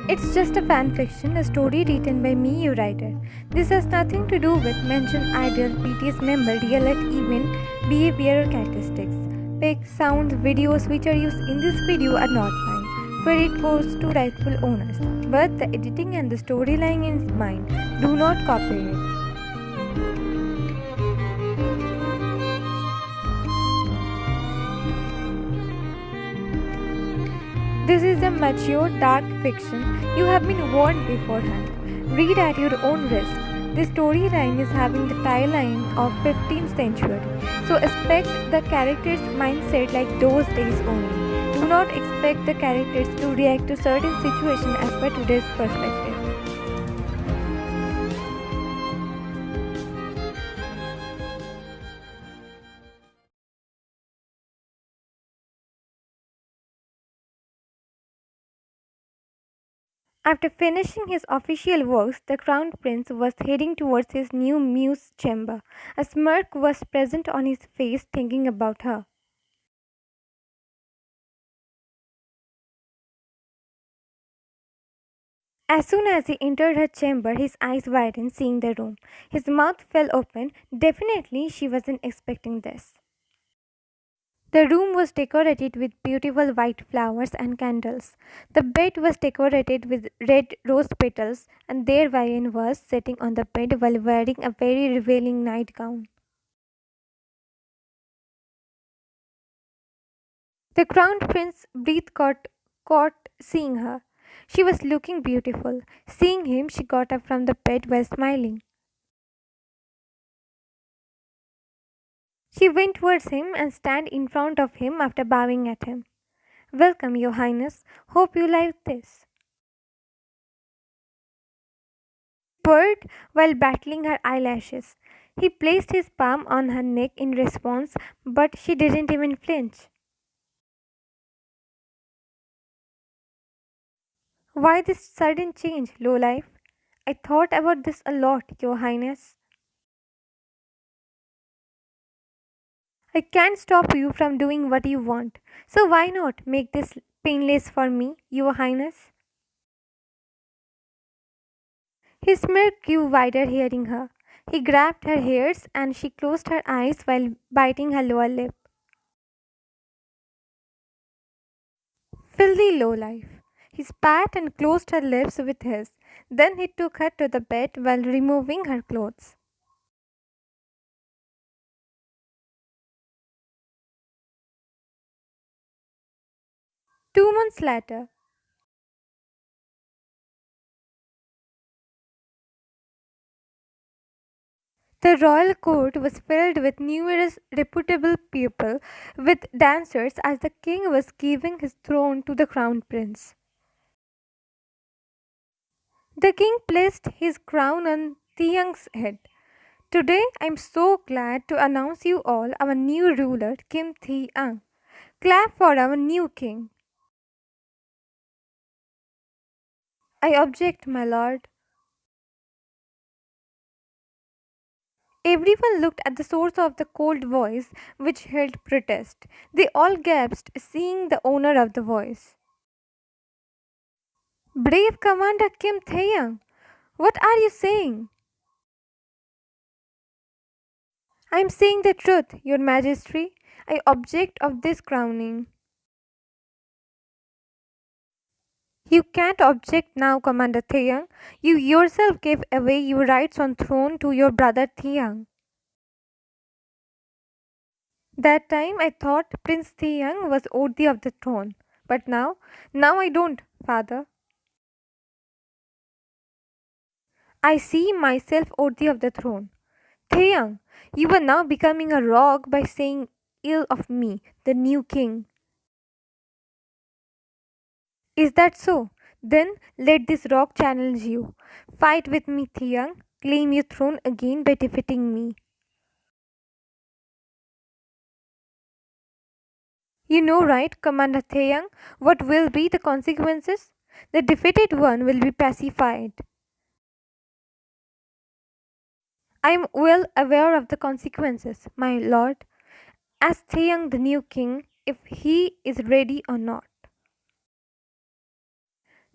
It's just a fan fiction, a story written by me, you writer. This has nothing to do with mentioned ideal BTS member, real life event, behavior or characteristics. Pics, sounds, videos which are used in this video are not mine. Credit goes to rightful owners. But the editing and the storyline is mine. Do not copy it. This is a mature, dark fiction. You have been warned beforehand. Read at your own risk. The storyline is having the timeline of 15th century. So expect the characters' mindset like those days only. Do not expect the characters to react to certain situations as per today's perspective. After finishing his official works, the crown prince was heading towards his new muse chamber. A smirk was present on his face, thinking about her. As soon as he entered her chamber, his eyes widened, seeing the room. His mouth fell open. Definitely, she wasn't expecting this. The room was decorated with beautiful white flowers and candles. The bed was decorated with red rose petals, and there Vivian was sitting on the bed while wearing a very revealing nightgown. The crown prince breathed caught seeing her. She was looking beautiful. Seeing him, she got up from the bed while smiling. She went towards him and stand in front of him after bowing at him. Welcome, Your Highness. Hope you like this. Purred while battling her eyelashes. He placed his palm on her neck in response, but she didn't even flinch. Why this sudden change, lowlife? I thought about this a lot, Your Highness. I can't stop you from doing what you want, so why not make this painless for me, Your Highness? His smirk grew wider hearing her. He grabbed her hairs and she closed her eyes while biting her lower lip. Filthy lowlife. He spat and closed her lips with his. Then he took her to the bed while removing her clothes. Two months later, the royal court was filled with numerous reputable people, with dancers, as the king was giving his throne to the crown prince. The king placed his crown on Taehyung's head. Today, I am so glad to announce you all our new ruler, Kim Taehyung. Clap for our new king. I object, my lord. Everyone looked at the source of the cold voice which held protest. They all gasped, seeing the owner of the voice. Brave Commander Kim Taehyung, what are you saying? I am saying the truth, Your Majesty. I object of this crowning. You can't object now, Commander Taehyung. You yourself gave away your rights on throne to your brother Taehyung. That time I thought Prince Taehyung was worthy of the throne. But now I don't, father. I see myself worthy of the throne. Taehyung, you are now becoming a rogue by saying ill of me, the new king. Is that so? Then let this rock challenge you. Fight with me, Taehyung. Claim your throne again by defeating me. You know, right, Commander Taehyung, what will be the consequences? The defeated one will be pacified. I am well aware of the consequences, my lord. Ask Taehyung the new king if he is ready or not.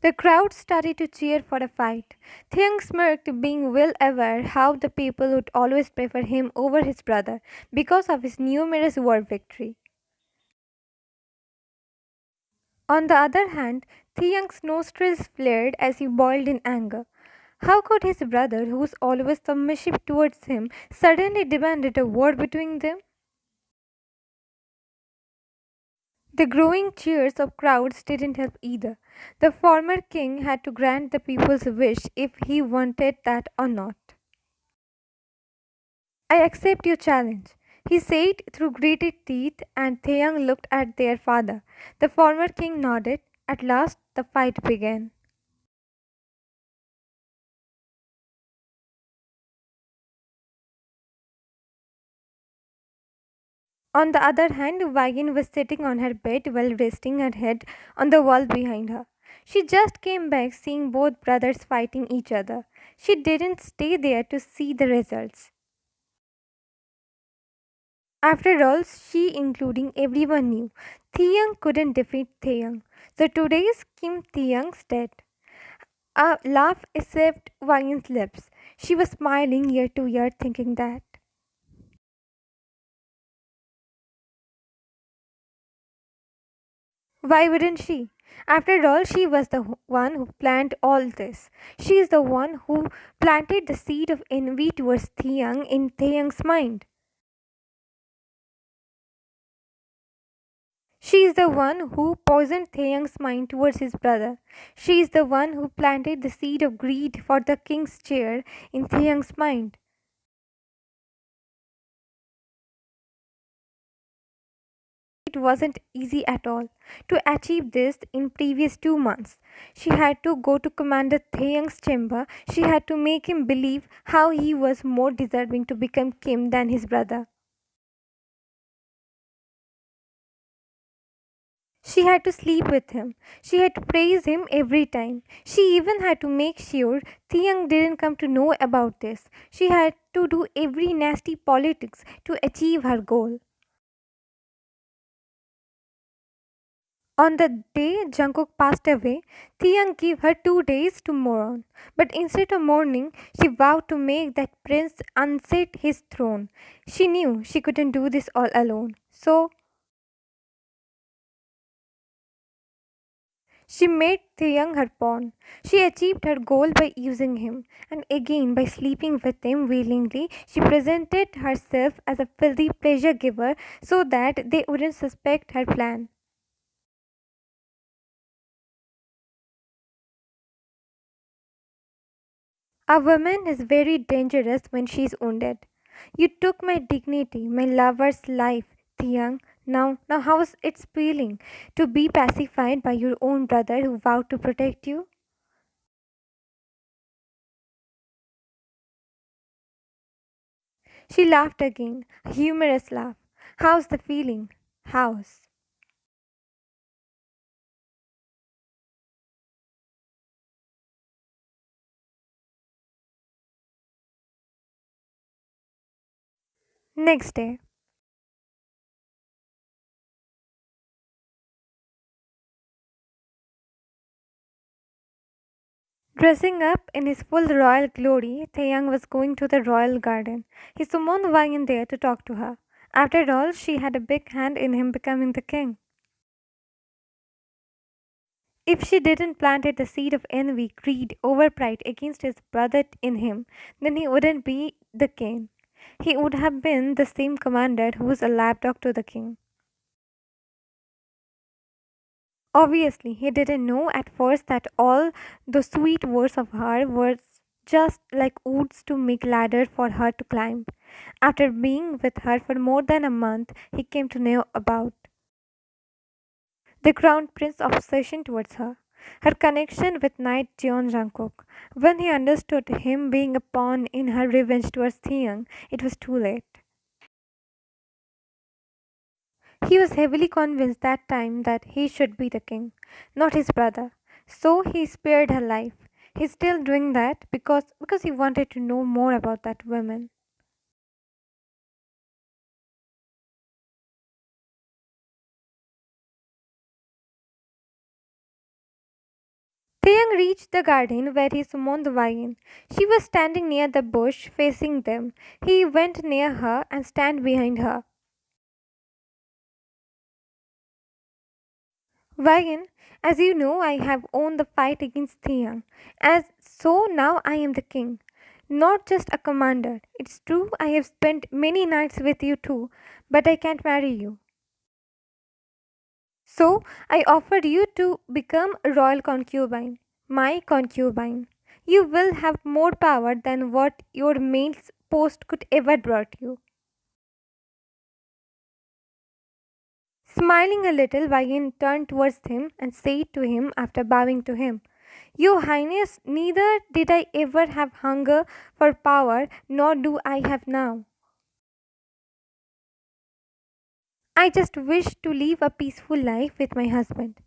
The crowd started to cheer for a fight. Taehyung smirked, being well aware how the people would always prefer him over his brother because of his numerous war victory. On the other hand, Taehyung's nostrils flared as he boiled in anger. How could his brother, who was always submissive towards him, suddenly demanded a war between them? The growing cheers of crowds didn't help either. The former king had to grant the people's wish if he wanted that or not. I accept your challenge, he said through gritted teeth, and Taeyang looked at their father. The former king nodded. At last, the fight began. On the other hand, Wagon was sitting on her bed while resting her head on the wall behind her. She just came back seeing both brothers fighting each other. She didn't stay there to see the results. After all, she, including everyone, knew Taeyang couldn't defeat Taeyang. So today's Kim Taeyang's dead. A laugh escaped Wagen's lips. She was smiling ear to ear, thinking that. Why wouldn't she? After all, she was the one who planned all this. She is the one who planted the seed of envy towards Taeyang in Taeyang's mind. She is the one who poisoned Taeyang's mind towards his brother. She is the one who planted the seed of greed for the king's chair in Taeyang's mind. It wasn't easy at all to achieve this in previous 2 months. She had to go to Commander Taeyang's chamber. She had to make him believe how he was more deserving to become king than his brother. She had to sleep with him. She had to praise him every time. She even had to make sure Taeyang didn't come to know about this. She had to do every nasty politics to achieve her goal. On the day Jungkook passed away, Taeyang gave her 2 days to mourn. But instead of mourning, she vowed to make that prince unseat his throne. She knew she couldn't do this all alone. So she made Taeyang her pawn. She achieved her goal by using him, and again by sleeping with him willingly. She presented herself as a filthy pleasure giver so that they wouldn't suspect her plan. A woman is very dangerous when she is wounded. You took my dignity, my lover's life, Taeyang. Now how's it feeling to be pacified by your own brother who vowed to protect you? She laughed again, a humorous laugh. How's the feeling? How's? Next day, dressing up in his full royal glory, Taeyang was going to the royal garden. He summoned Wang in there to talk to her. After all, she had a big hand in him becoming the king. If she didn't planted the seed of envy, greed, overpride against his brother in him, then he wouldn't be the king. He would have been the same commander who was a lapdog to the king. Obviously, he didn't know at first that all the sweet words of her were just like woods to make ladder for her to climb. After being with her for more than a month, he came to know about the crown prince's obsession towards her, her connection with Knight Jeon Jungkook. When he understood him being a pawn in her revenge towards Taeyang, it was too late. He was heavily convinced that time that he should be the king, not his brother. So he spared her life. He's still doing that because he wanted to know more about that woman. Taeyang reached the garden where he summoned Wayan. She was standing near the bush facing them. He went near her and stand behind her. Wayan, as you know, I have won the fight against Taeyang. As so now I am the king. Not just a commander. It's true I have spent many nights with you too, but I can't marry you. So I offered you to become a royal concubine, my concubine. You will have more power than what your maid's post could ever brought you. Smiling a little, Vayan turned towards him and said to him after bowing to him, Your Highness, neither did I ever have hunger for power, nor do I have now. I just wish to live a peaceful life with my husband.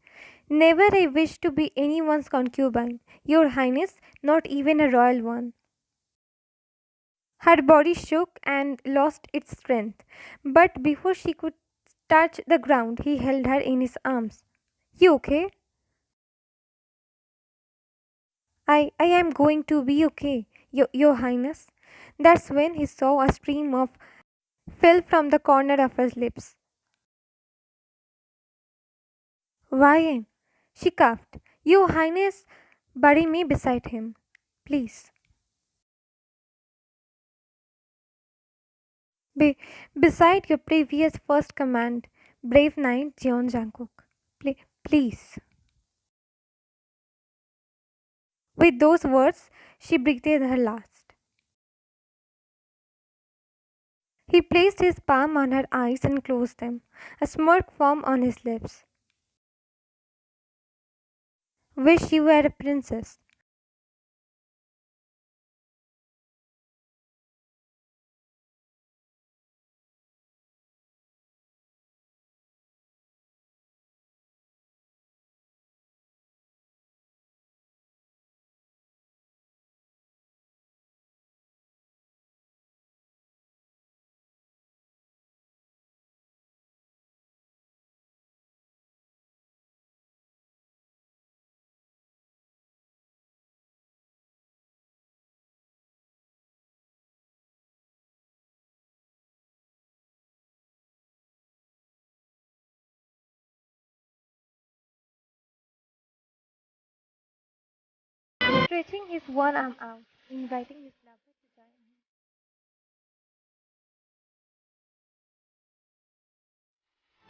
Never I wish to be anyone's concubine, Your Highness, not even a royal one. Her body shook and lost its strength, but before she could touch the ground, he held her in his arms. You okay? I am going to be okay, Your Highness. That's when he saw a stream of fell from the corner of his lips. Why? She coughed. Your Highness, bury me beside him, please. Be- beside your previous first command, brave knight Jungkook. Please. With those words, she breathed her last. He placed his palm on her eyes and closed them. A smirk formed on his lips. Wish you were a princess. Stretching his one arm out, inviting his